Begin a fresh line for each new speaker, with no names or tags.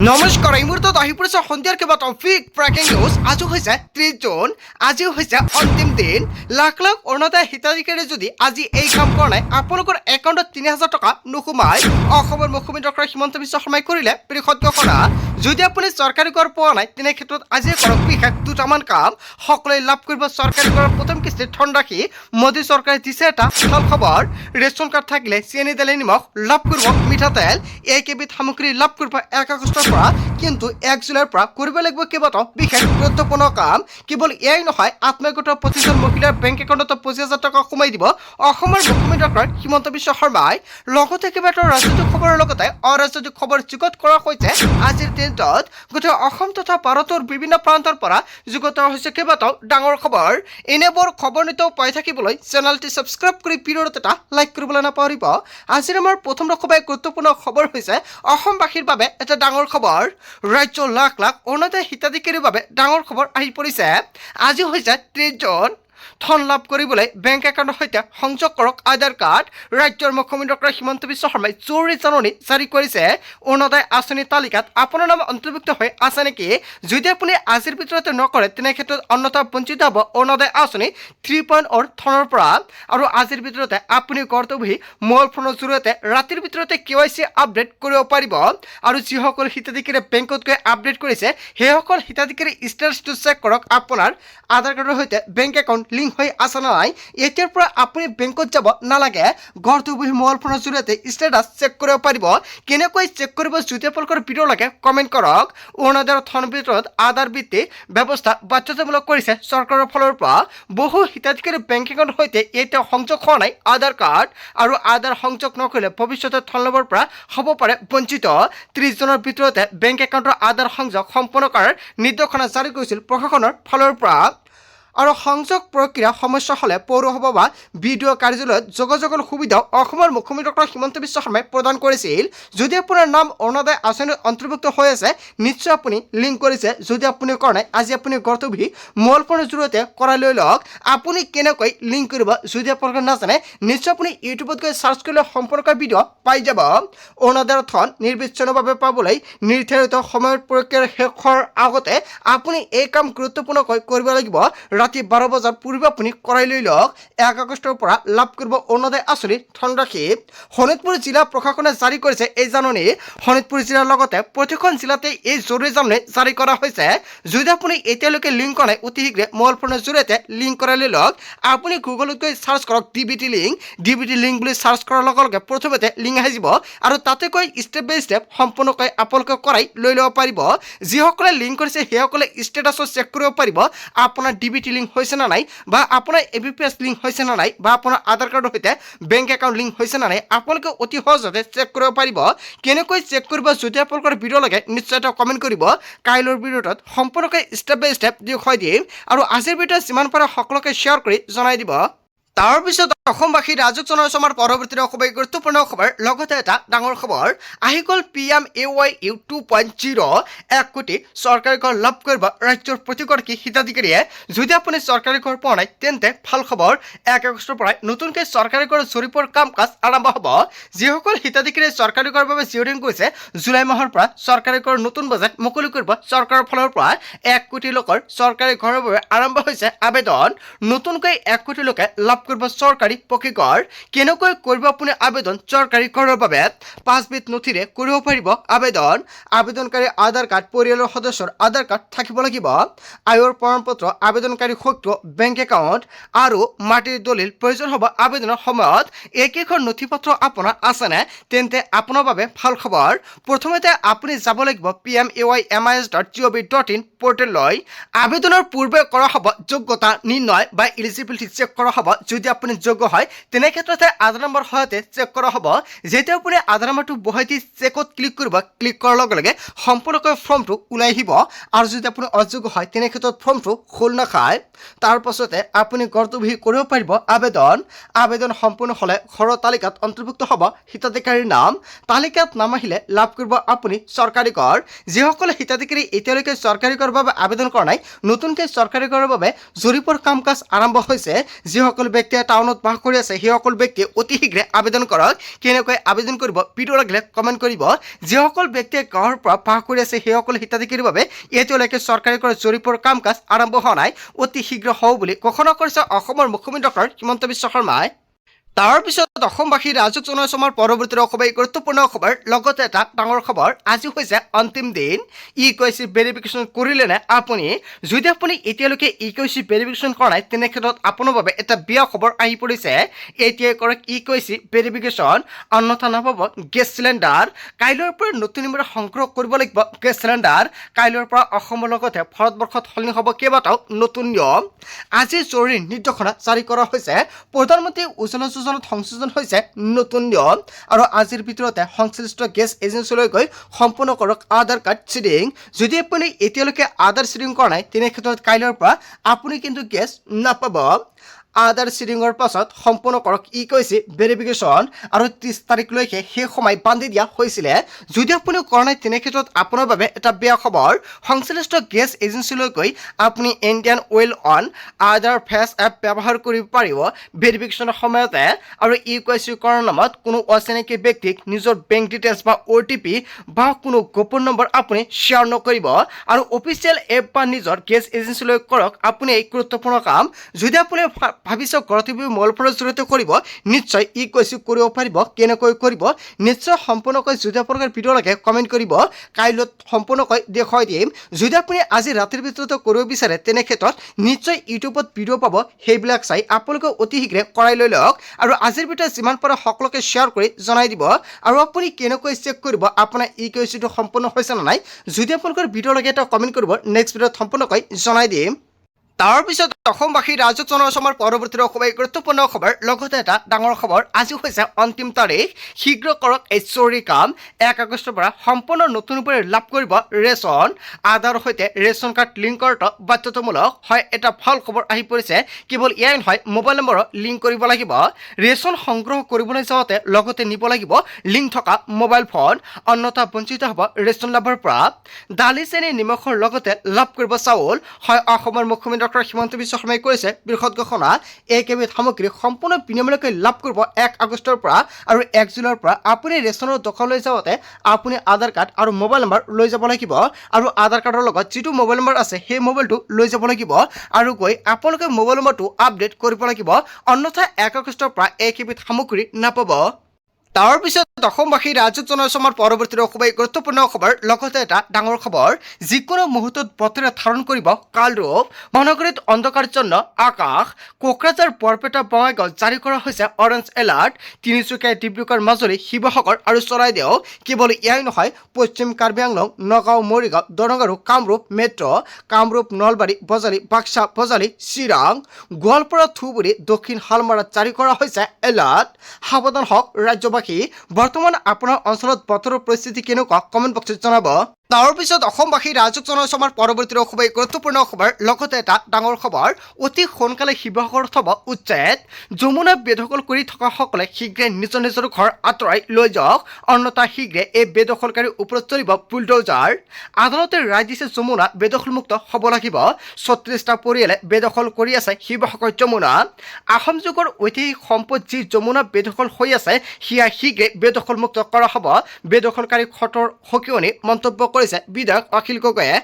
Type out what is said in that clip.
নমস্কাৰ এই মুহূৰ্তত আহি পৰিছে সন্ধিয়াৰ কেইবাটাও বিগ ব্ৰেকিং নিউজ। আজি হৈছে 30 জুন, আজি হৈছে অন্তিম দিন। লাখ লাখ অৰুণোদয় হিতাধিকাৰী যদি আজি এই কাম কৰা নাই, আপোনালোকৰ একাউণ্টত ৩,০০০ টকা নোসোমায়। অসমৰ মুখ্যমন্ত্ৰী ডক্টৰ হিমন্ত বিশ্ব শৰ্মাই কৰিলে বৃহৎ ঘোষণা। যদি আপুনি চৰকাৰী কৰ পোৱা নাই, তেনে ক্ষেত্ৰত আজিয়ে কৰক বিশেষ দুটামান কাম। সকলোৱে লাভ কৰিব চৰকাৰী কৰৰ প্ৰথম কিস্তি ধনৰাশি। মোদী চৰকাৰে দিছে এটা ভাল খবৰ। ৰেচন কাৰ্ড থাকিলে চেনি দালি নিমখ লাভ কৰিব মিঠাতেল। এইকেইবিধ সামগ্ৰী লাভ কৰিব 1 আগষ্টৰ পৰা, কিন্তু 1 জুলাইৰ পৰা কৰিব লাগিব কেইবাটাও বিশেষ গুৰুত্বপূৰ্ণ কাম। কেৱল এয়াই নহয়, আত্মীয়গোটৰ প্ৰতিজন মহিলাৰ বেংক একাউণ্টত 25,000 টকা সোমাই দিব অসমৰ মুখ্যমন্ত্ৰী ডক্টৰ হিমন্ত বিশ্ব শৰ্মাই। লগতে কেইবাটাও ৰাজনৈতিক খবৰৰ লগতে অৰাজনৈতিক খবৰ যুগত কৰা হৈছে আজিৰ দিনটোত। গোটেই অসম তথা ভাৰতৰ বিভিন্ন প্ৰান্তৰ পৰা যুগত হৈছে কেইবাটাও ডাঙৰ খবৰ। এনেবোৰ খবৰ নিতৌ পাই থাকিবলৈ চেনেলটি ছাবস্ক্ৰাইব কৰি ভিডিঅ'ত এটা লাইক কৰিবলৈ নাপাহৰিব। আজিৰ আমাৰ প্ৰথম খুবেই গুৰুত্বপূৰ্ণ খবৰ হৈছে অসমবাসীৰ বাবে এটা ডাঙৰ খবৰ। ৰাজ্যৰ লাখ লাখ অৰুণোদয় হিতাধিকাৰীৰ বাবে ডাঙৰ খবৰ আহি পৰিছে। আজি হৈছে 30 জুন। ধন লাভ কৰিবলৈ বেংক একাউণ্টৰ সৈতে সংযোগ কৰক আধাৰ কাৰ্ড। ৰাজ্যৰ মুখ্যমন্ত্ৰী ডক্টৰ হিমন্ত বিশ্ব শৰ্মাই জৰুৰী জাননী জাৰি কৰিছে। অৰুণোদয় আঁচনিৰ তালিকাত আপোনাৰ নাম অন্তৰ্ভুক্ত হৈ আছে নেকি? যদি আপুনি আজিৰ ভিতৰতে নকৰে, তেনে ক্ষেত্ৰত অন্যথা বঞ্চিত হ'ব অৰুণোদয় আঁচনি 3.0 ধনৰ পৰা। আৰু আজিৰ ভিতৰতে আপুনি ঘৰতে বহি মোবাইল ফোনৰ জৰিয়তে ৰাতিৰ ভিতৰতে KYC আপডেট কৰিব পাৰিব। আৰু যিসকল হিতাধিকাৰীয়ে বেংকত গৈ আপডেট কৰিছে, সেইসকল হিতাধিকাৰী ষ্টেটাছটো চেক কৰক। আপোনাৰ আধাৰ কাৰ্ডৰ সৈতে বেংক একাউণ্ট লিংক হৈ আছে নে নাই। এতিয়াৰ পৰা আপুনি বেংকত যাব নালাগে, ঘৰতে বহি মোবাইল ফোনৰ জৰিয়তে ষ্টেটাছ চেক কৰিব পাৰিব। কেনেকৈ চেক কৰিব যদি আপোনালোকৰ ভিডিঅ' লাগে কমেণ্ট কৰক। অৰুণোদয়ৰ ধন ভিতৰত আধাৰ ভিত্তিক ব্যৱস্থা বাধ্যতামূলক কৰিছে চৰকাৰৰ ফালৰ পৰা। বহু হিতাধিকাৰী বেংক একাউণ্টৰ সৈতে এতিয়াও সংযোগ হোৱা নাই আধাৰ কাৰ্ড, আৰু আধাৰ সংযোগ নকৰিলে ভৱিষ্যতে ধন লাভৰ পৰা হ'ব পাৰে বঞ্চিত। 30 জুনৰ ভিতৰতে বেংক একাউণ্টৰ আধাৰ সংযোগ সম্পন্ন কৰাৰ নিৰ্দেশনা জাৰি কৰিছিল প্ৰশাসনৰ ফালৰ পৰা। আৰু সংযোগ প্ৰক্ৰিয়া সমস্যা হ'লে পৌৰসভা বা BDO কাৰ্যালয়ত যোগাযোগৰ সুবিধাও অসমৰ মুখ্যমন্ত্ৰী ডক্টৰ হিমন্ত বিশ্ব শৰ্মাই প্ৰদান কৰিছিল। যদি আপোনাৰ নাম অৰুণোদয় আঁচনিত অন্তৰ্ভুক্ত হৈ আছে, নিশ্চয় আপুনি লিংক কৰিছে। যদি আপুনি কৰা নাই, আজি আপুনি ঘৰতে বহি মোবাইল ফোনৰ জৰিয়তে কৰাই লৈ লওক। আপুনি কেনেকৈ লিংক কৰিব যদি আপোনালোকে নাজানে, নিশ্চয় আপুনি ইউটিউবত গৈ চাৰ্চ কৰিলে সম্পূৰ্ণ ভিডিঅ' পাই যাব। অৰুণোদয়ৰ ধন নিৰ্বিচ্ছিন্নভাৱে পাবলৈ নিৰ্ধাৰিত সময়ৰ প্ৰক্ৰিয়াৰ শেষৰ আগতে আপুনি এই কাম গুৰুত্বপূৰ্ণকৈ কৰিব লাগিব। ৰাতি 12 বজাৰ পূৰ্বে আপুনি কৰাই লৈ লওক। 1 আগষ্টৰ পৰা লাভ কৰিব অৰুণোদয় আঁচনিৰ ধনৰাশি। শোণিতপুৰ জিলা প্ৰশাসনে জাৰি কৰিছে এই জাননী। শোণিতপুৰ জিলাৰ লগতে প্ৰতিখন জিলাতে এই জৰুৰী জাননী জাৰি কৰা হৈছে। যদি আপুনি এতিয়ালৈকে লিংক কৰা নাই, অতি শীঘ্ৰে মোবাইল ফোনৰ জৰিয়তে লিংক কৰাই লৈ লওক। আপুনি গুগলত গৈ চাৰ্চ কৰক DBT লিংক বুলি চাৰ্চ কৰাৰ লগে লগে প্ৰথমতে লিংক আহি যাব, আৰু তাতে গৈ ষ্টেপ বাই ষ্টেপ সম্পূৰ্ণকৈ আপোনালোকে কৰাই লৈ ল'ব পাৰিব। যিসকলে লিংক কৰিছে সেইসকলে ষ্টেটাছো চেক কৰিব পাৰিব আপোনাৰ DBT লিংক হৈছে না নাই, বা আপোনাৰ ABPS লিংক হৈছে না নাই, বা আপোনাৰ আধাৰ কাৰ্ডৰ সৈতে বেংক একাউণ্ট লিংক হৈছে না নাই, আপোনালোকে অতি সহজতে চেক কৰিব পাৰিব। কেনেকৈ চেক কৰিব যদি আপোনালোকৰ ভিডিঅ' লাগে, নিশ্চয় এটা কমেণ্ট কৰিব। কাইলৈৰ ভিডিঅ'টোত সম্পূৰ্ণকৈ ষ্টেপ বাই ষ্টেপ দেখুৱাই দিম, আৰু আজিৰ ভিডিঅ'ত যিমান পাৰে সকলোকে শ্বেয়াৰ কৰি জনাই দিব। তাৰপিছত অসমবাসী ৰাজক জনাইছো আমাৰ পৰৱৰ্তী খুবেই গুৰুত্বপূৰ্ণ খবৰ। লগতে এটা ডাঙৰ খবৰ আহি গ'ল PMAY 2.0। 1 কোটি চৰকাৰী কৰ লাভ কৰিব ৰাজ্যৰ প্ৰতিগৰাকী হিতাধিকাৰীয়ে। যদি আপুনি চৰকাৰী কৰ পোৱা নাই, তেন্তে ভাল খবৰ। 1 আগষ্টৰ পৰাই নতুনকৈ চৰকাৰী কৰ জৰীপৰ কাম কাজ আৰম্ভ হ'ব। যিসকল হিতাধিকাৰীয়ে চৰকাৰী কৰৰ বাবে জিৰণি গৈছে, জুলাই মাহৰ পৰা চৰকাৰী কৰ নতুন বাজেট মুকলি কৰিব চৰকাৰৰ ফালৰ পৰা। 1 কোটি লোকৰ চৰকাৰী ঘৰৰ বাবে আৰম্ভ হৈছে আবেদন। নতুনকৈ 1 কোটি লোকে লাভ কৰিব চৰকাৰী পকী কৰ। কেনেকৈ কৰিব আপুনি আবেদন চৰকাৰী কৰৰ বাবে? 5 বিধ নথিৰে কৰিব পাৰিব আবেদন। আবেদনকাৰী আধাৰ কাৰ্ড, পৰিয়ালৰ সদস্যৰ আধাৰ কাৰ্ড থাকিব লাগিব। আয়ৰ প্ৰমাণপত্ৰ, আবেদনকাৰী সক্ৰিয় বেংক একাউণ্ট আৰু মাটিৰ দলিল প্ৰয়োজন হ'ব আবেদনৰ সময়ত। একেখন নথিপত্ৰ আপোনাৰ আছেনে? তেন্তে আপোনাৰ বাবে ভাল খবৰ। প্ৰথমতে আপুনি যাব লাগিব PMAYMIS.gov.in পৰ্টেললৈ। আবেদনৰ পূৰ্বে কৰা হ'ব যোগ্যতা নিৰ্ণয় বা এলিজিবিলিটি চেক কৰা হ'ব। যদি আপুনি যোগ্য হয়, তেনে ক্ষেত্ৰতে আধাৰ নম্বৰ সহায়তে চেক কৰা হ'ব। যেতিয়া আপুনি আধাৰ নম্বৰটো বহাই দি চেকত ক্লিক কৰিব, ক্লিক কৰাৰ লগে লগে সম্পূৰ্ণকৈ ফৰ্মটো ওলাই আহিব। আৰু যদি আপুনি অযোগ্য হয়, তেনে ক্ষেত্ৰত ফৰ্মটো খোল নাখায়। তাৰ পাছতে আপুনি ঘৰটো বহি কৰিব পাৰিব আবেদন। আবেদন সম্পূৰ্ণ হ'লে ঘৰৰ তালিকাত অন্তৰ্ভুক্ত হ'ব হিতাধিকাৰীৰ নাম। তালিকাত নাম আহিলে লাভ কৰিব আপুনি চৰকাৰী কৰ। যিসকলে হিতাধিকাৰী এতিয়ালৈকে চৰকাৰী কৰৰ বাবে আবেদন কৰা নাই, নতুনকৈ চৰকাৰী কৰৰ বাবে জৰীপৰ কাম কাজ আৰম্ভ হৈছে। যিসকল ব্যক্তিয়ে টাউনত বাস কৰি আছে সেইসকল ব্যক্তিয়ে অতি শীঘ্ৰে আবেদন কৰক কেনেকৈ আবেদন কৰিব ভিডিঅ' লাগিলে কমেণ্ট কৰিব যিসকল ব্যক্তিয়ে গাঁৱৰ পৰা বাস কৰি আছে সেইসকল হিতাধিকাৰীৰ বাবে এতিয়ালৈকে চৰকাৰে কৰা জৰীপৰ কাম কাজ আৰম্ভ হোৱা নাই অতি শীঘ্ৰ হ'ব বুলি ঘোষণা কৰিছে অসমৰ মুখ্যমন্ত্ৰী ডক্টৰ হিমন্ত বিশ্ব শৰ্মাই তাৰ পিছত অসমবাসী ৰাজক জনাইছে আমাৰ পৰৱৰ্তী অসমৰ গুৰুত্বপূৰ্ণ খবৰ লগতে এটা ডাঙৰ খবৰ আজি হৈছে অন্তিম দিন ইকেৱাইচি ভেৰিফিকেশ্যন কৰিলে নে আপুনি যদি আপুনি এতিয়ালৈকে ইকেৱাইচি ভেৰিফিকেশ্যন কৰা নাই তেনে ক্ষেত্ৰত আপোনাৰ বাবে এটা বেয়া খবৰ আহি পৰিছে এতিয়াই কৰক ইকেৱাইচি ভেৰিফিকেশ্যন অন্যথা নাপাব গেছ চিলিণ্ডাৰ কাইলৈৰ পৰা নতুন নিয়মেৰে সংগ্ৰহ কৰিব লাগিব গেছ চিলিণ্ডাৰ কাইলৈৰ পৰা অসমৰ লগতে ভাৰতবৰ্ষত সলনি হ'ব কেইবাটাও নতুন নিয়ম আজি জৰুৰী নিৰ্দেশনা জাৰি কৰা হৈছে প্ৰধানমন্ত্ৰী উজ্জ্বলা যোজনাত সংযোজন হৈছে নতুন নিয়ম আৰু আজিৰ ভিতৰতে সংশ্লিষ্ট গেছ এজেন্সিলৈ গৈ সম্পূৰ্ণ কৰক আধাৰ কাৰ্ড চিডিং যদি আপুনি এতিয়ালৈকে আধাৰ চিডিং কৰা নাই তেনে ক্ষেত্ৰত কাইলৈৰ পৰা আপুনি কিন্তু গেছ নাপাব আধাৰ চিডিঙৰ পাছত সম্পূৰ্ণ কৰক ইকেৱাইচি ভেৰিফিকেশ্যন আৰু 30 তাৰিখলৈকে সেই সময় বান্ধি দিয়া হৈছিলে যদি আপুনি কৰা নাই তেনে ক্ষেত্ৰত আপোনাৰ বাবে এটা বেয়া খবৰ সংশ্লিষ্ট গেছ এজেন্সিলৈ গৈ আপুনি Indian oil on Aadhaar face app ব্যৱহাৰ কৰিব পাৰিব ভেৰিফিকেশ্যনৰ সময়তে আৰু ইকেৱাইচি কৰাৰ নামত কোনো অচিনাকি ব্যক্তিক নিজৰ বেংক ডিটেইলছ বা OTP বা কোনো গোপন নম্বৰ আপুনি শ্বেয়াৰ নকৰিব আৰু অফিচিয়েল এপ বা নিজৰ গেছ এজেন্সিলৈ কৰক আপুনি এই গুৰুত্বপূৰ্ণ কাম যদি আপুনি ভাবিছে ঘৰতে বহি মোবাইল ফোনৰ জৰিয়তে কৰিব নিশ্চয় ইকেৱাইচি কৰিব পাৰিব কেনেকৈ কৰিব নিশ্চয় সম্পূৰ্ণকৈ যদি আপোনালোকৰ ভিডিঅ' লাগে কমেণ্ট কৰিব কাইলৈ সম্পূৰ্ণকৈ দেখুৱাই দিম যদি আপুনি আজি ৰাতিৰ ভিতৰতে কৰিব বিচাৰে তেনে ক্ষেত্ৰত নিশ্চয় ইউটিউবত ভিডিঅ' পাব সেইবিলাক চাই আপোনালোকে অতি শীঘ্ৰে কৰাই লৈ লওক আৰু আজিৰ ভিতৰত যিমান পাৰে সকলোকে শ্বেয়াৰ কৰি জনাই দিব আৰু আপুনি কেনেকৈ চেক কৰিব আপোনাৰ ইকেৱাইচিটো সম্পূৰ্ণ হৈছে নে নাই যদি আপোনালোকৰ ভিডিঅ' লাগে এটা কমেণ্ট কৰিব নেক্সট ভিডিঅ'ত সম্পূৰ্ণকৈ জনাই দিম তাৰ পিছত অসমবাসী ৰাজক জনাইছে আমাৰ পৰৱৰ্তী অসমৰ গুৰুত্বপূৰ্ণ খবৰ লগতে এটা ডাঙৰ খবৰ আজি হৈছে অন্তিম তাৰিখ শীঘ্ৰ কৰক এই জৰুৰী কাম 1 আগষ্টৰ পৰা সম্পূৰ্ণ নতুনকৈ লাভ কৰিব ৰেচন আধাৰৰ সৈতে ৰেচন কাৰ্ড লিংক কৰাটো বাধ্যতামূলক হয় এটা ভাল খবৰ আহি পৰিছে কেৱল এয়াই নহয় মোবাইল নম্বৰৰ লিংক কৰিব লাগিব ৰেচন সংগ্ৰহ কৰিবলৈ যাওঁতে লগতে নিব লাগিব লিংক থকা মোবাইল ফোন অন্যথা বঞ্চিত হ'ব ৰেচন লাভৰ পৰা দালি চেনি নিমখৰ লগতে লাভ কৰিব চাউল হয় অসমৰ মুখ্যমন্ত্ৰী ডক্টৰ হিমন্ত বিশ্ব শৰ্মাই কৈছে বৃহৎ ঘোষণা এইকেইবিধ সামগ্ৰী সম্পূৰ্ণ বিনামূলীয়াকৈ লাভ কৰিব 1 আগষ্টৰ পৰা আৰু 1 জুলাইৰ পৰা আপুনি ৰেচনৰ দোকানলৈ যাওঁতে আপুনি আধাৰ কাৰ্ড আৰু মোবাইল নম্বৰ লৈ যাব লাগিব আৰু আধাৰ কাৰ্ডৰ লগত যিটো মোবাইল নম্বৰ আছে সেই মোবাইলটো লৈ যাব লাগিব আৰু গৈ আপোনালোকে মোবাইল নম্বৰটো আপডেট কৰিব লাগিব অন্যথা 1 আগষ্টৰ পৰা এইকেইবিধ সামগ্ৰী নাপাব তাৰ পিছত অসমবাসী ৰাজক জনাইছে আমাৰ পৰৱৰ্তী অসমৰ গুৰুত্বপূৰ্ণ খবৰ লগতে এটা ডাঙৰ খবৰ যিকোনো মুহূৰ্তত বতৰে ধাৰণ কৰিব কালৰূপ মহানগৰীত অন্ধকাৰচ্ছন্ন আকাশ কোকৰাঝাৰ বৰপেটা বঙাইগাঁও জাৰি কৰা হৈছে অৰেঞ্জ এলাৰ্ট তিনিচুকীয়া ডিব্ৰুগড় মাজুলী শিৱসাগৰ আৰু চৰাইদেউ কেৱল এয়াই নহয় পশ্চিম কাৰ্বি আংলং নগাঁও মৰিগাঁও দৰং আৰু কামৰূপ মেট্ৰ' কামৰূপ নলবাৰী বজালী বাক্সা বজালী চিৰাং গোৱালপাৰা ধুবুৰী দক্ষিণ শালমাৰাত জাৰি কৰা হৈছে এলাৰ্ট সাৱধান হওক ৰাজ্যবাসী বৰ্তমান আপোনাৰ অঞ্চলত বতৰৰ পৰিস্থিতি কেনেকুৱা কমেণ্ট বক্সত জনাব তাৰ পিছত অসমবাসী ৰাজক জনাইছে আমাৰ পৰৱৰ্তী অসমৰ গুৰুত্বপূৰ্ণ খবৰ লগতে এটা ডাঙৰ খবৰ অতি সোনকালে শিৱসাগৰত হ'ব উচ্ছেদ যমুনা বেদখল কৰি থকাসকলে শীঘ্ৰে নিজৰ নিজৰ ঘৰ আঁতৰাই লৈ যাওক অন্যথা শীঘ্ৰে এই বেদখলকাৰীৰ ওপৰত চলিব বুলডোজাৰ আদালতে ৰায় দিছে যমুনা বেদখলমুক্ত হ'ব লাগিব 36টা পৰিয়ালে বেদখল কৰি আছে শিৱসাগৰ যমুনা আহোম যুগৰ ঐতিহাসিক সম্পদ যি যমুনা বেদখল হৈ আছে সেয়া শীঘ্ৰে বেদখলমুক্ত কৰা হ'ব বেদখলকাৰী খটৰ সকিয়নি মন্তব্য কৰিছে বিধায়ক অখিল গগৈয়ে